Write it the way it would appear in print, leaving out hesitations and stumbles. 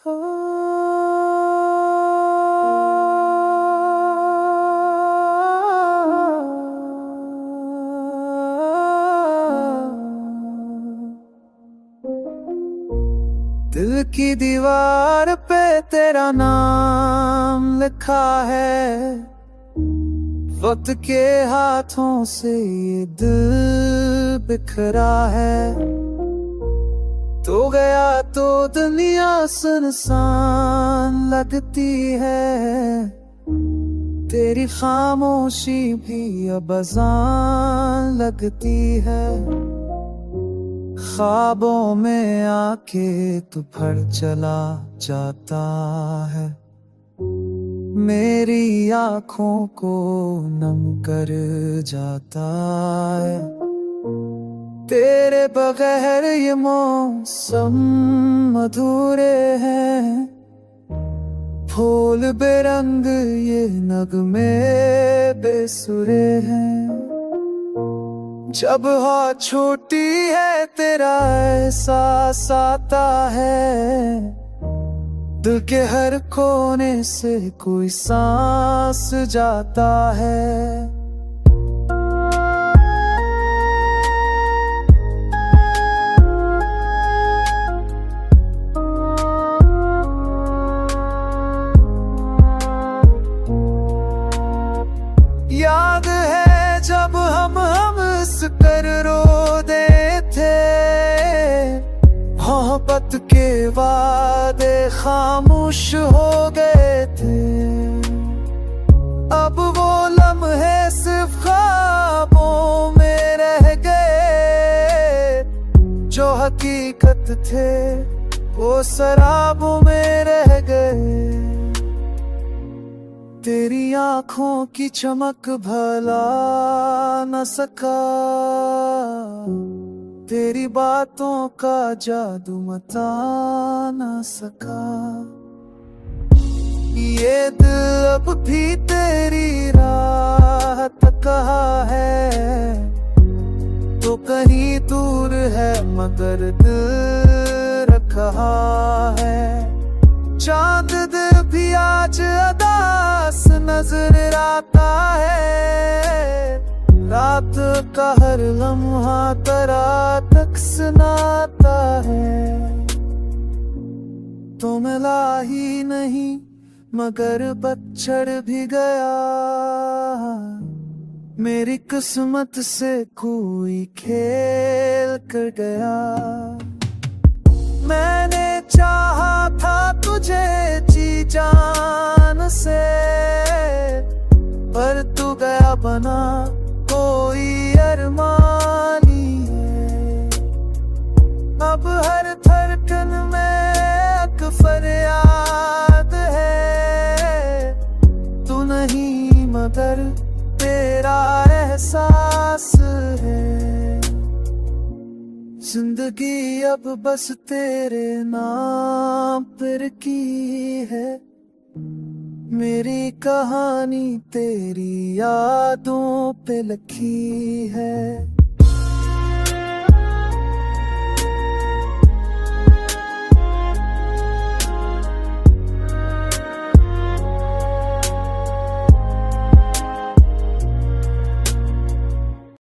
दिल की दीवार पे तेरा नाम लिखा है, वक्त के हाथों से ये दिल बिखरा है। तो गया तो दुनिया सुनसान लगती है, तेरी खामोशी भी अब अज़ान लगती है। ख्वाबों में आके तू फर चला जाता है, मेरी आँखों को नम कर जाता है। तेरे बगैर ये मौसम अधूरे हैं, फूल बेरंग ये नगमे बेसुरे हैं। जब हवा छूटी है तेरा एहसास आता है, दिल के हर कोने से कोई सांस जाता है। याद है जब हम कर रो दे थे, मोहब्बत के वादे खामोश हो गए थे। अब वो लम्हे सिर्फ ख्वाबों में रह गए, जो हकीकत थे वो शराबों में रह गए। तेरी आँखों की चमक भला न सका, तेरी बातों का जादू मता न सका। ये दिल अब भी तेरी राह तका है, तो कहीं दूर है मगर दिल रखा है। चांद दिल भी आज अदास नजर आता है, रात का हर लम्हा तेरा तक सुनाता है। तो मिला ही नहीं मगर बछड़ भी गया, मेरी किस्मत से कोई खेल कर गया। मैंने चाहा था तुझे जी जान से, पर तू गया बना कोई अरमानी है। अब हर धड़कन में एक फरियाद है, तू नहीं मगर तेरा एहसास है। जिंदगी अब बस तेरे नाम पर की है, मेरी कहानी तेरी यादों पे लिखी है।